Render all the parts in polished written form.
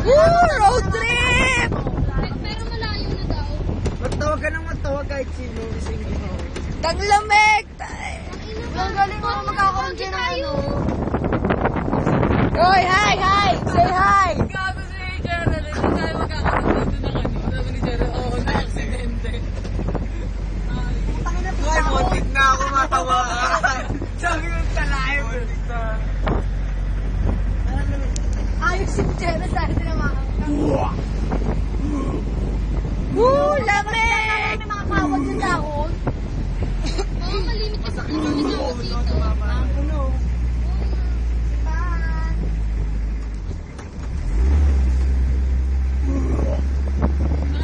Road trip! Pero malayo na daw. Magtawag ka nang magtawag kahit sino. Taglamig! Ang galing mo magkakaroon dyan ng ano. Hoy, hi! Say hi! Gago si Gerald, hindi tayo magkakaroon dito ng ano. Sabi ni Gerald, oo, na-aksidente. Ay, muntik na ako matawaan. Sabi yung talay. Muntik na. Ayos si Jenna dahil tinamaan ka. Woo! Lamig! May mga kawag sa dahon. Oo, malimit ka sa kanya. May dahon dito. Ano?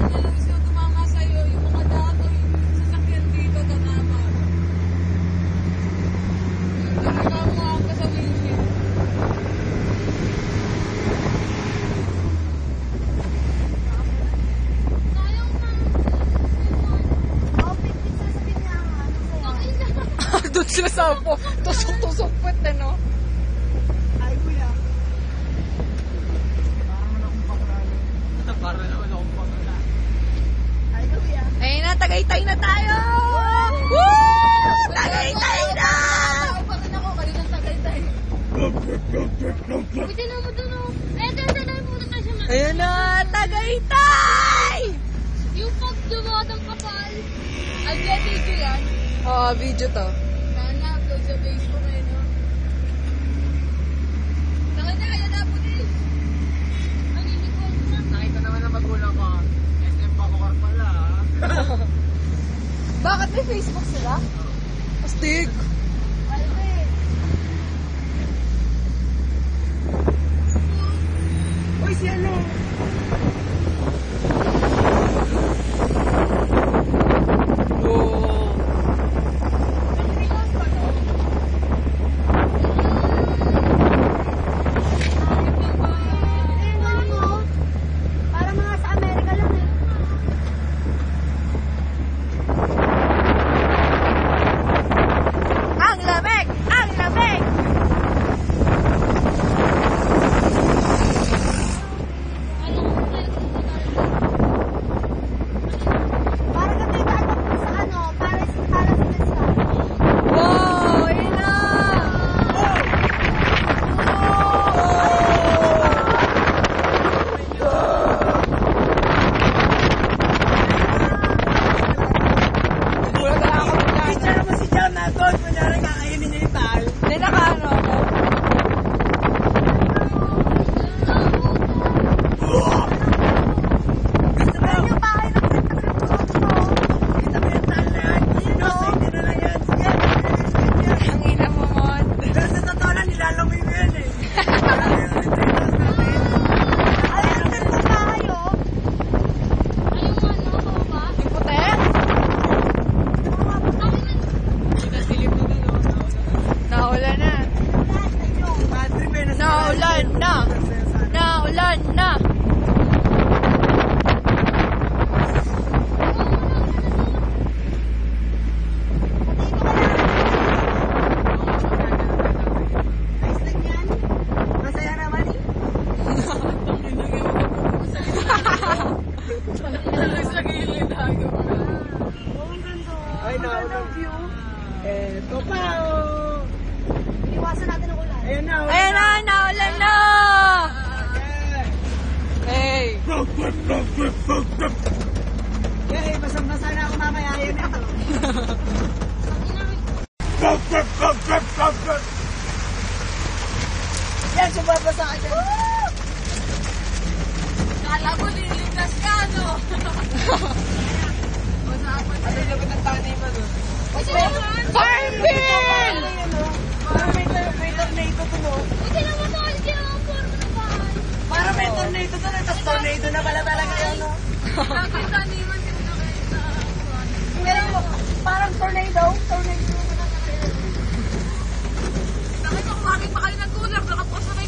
Ang gusto tumama sa'yo, yung mga dato, yung sasakyan dito, tatama. Tumama ka sa windshield. Sayang na. Oo, pipit sa sabihin niya. Doon sila sa po. Tusok-tusok po, no? Ay, kuya. Parang naman akong pakala. Ay, kuya. Ayun na, Tagaytay na tayo! Woo! Tagaytay na! Ako pa rin ako, kanina Tagaytay. Pwede na mo dun, oh. Ito, punta tayo sa mga. Ayun na, Tagaytay! Yung pagdumatang kapal. Again, video yan. Oh, video to. Sana, upload sa Facebook eh, no? Saka na, kaya dapat eh. Ang uniform na. Nakita naman ang magulang ko. SM Bacoor pala. Bakit may Facebook sila? Astig! Uy, si ano? Oh. Para mga sa Amerika lang eh. Ang lamig! Ang lamig! Para kasi tayo sa ano, para sa Wow! Ayun na! Nagulat na ako bigla. Picture naman si John natin. Kunyari kakainin niya yung tal. Hindi nakaano ako. Gusto mo yung bahay ng Kita mo yung tal na yan. No, hindi na lang yan. Sige, Ang ina mo, Mon. pero sa totoo lang, nilalangoy mo yan eh. Parang yung retreat house natin. Ay, ang ganda tayo. Ay, yung ano, ba? Yung puti? Nasilip na gano'n. Naulan na. Bad trip eh. Naulan na. Naulan na. Ayos lang yan. Masaya naman eh. Sa gilid, hago. Ay, naulang view. Eto pa oh. Iwasan natin ang ulan. Ayan na. Ayan na, naulan na. Hey. Eh, basang-basa na ako mamaya. Ayan na. Yan, sumabasa ka dyan. Kala mo, liligas ka, no? Ano yung labot ng tanay mo doon? Farm bill! Parang may tornado to no? Hindi naman to, hindi naman forma na bahay. Parang may tornado to na. Tapos tornado na pala talaga yun no? Nakita niman din na kayo sa... Pero parang tornado. Nakita ko, bakit pa kayo nagkulang? Nakaposto na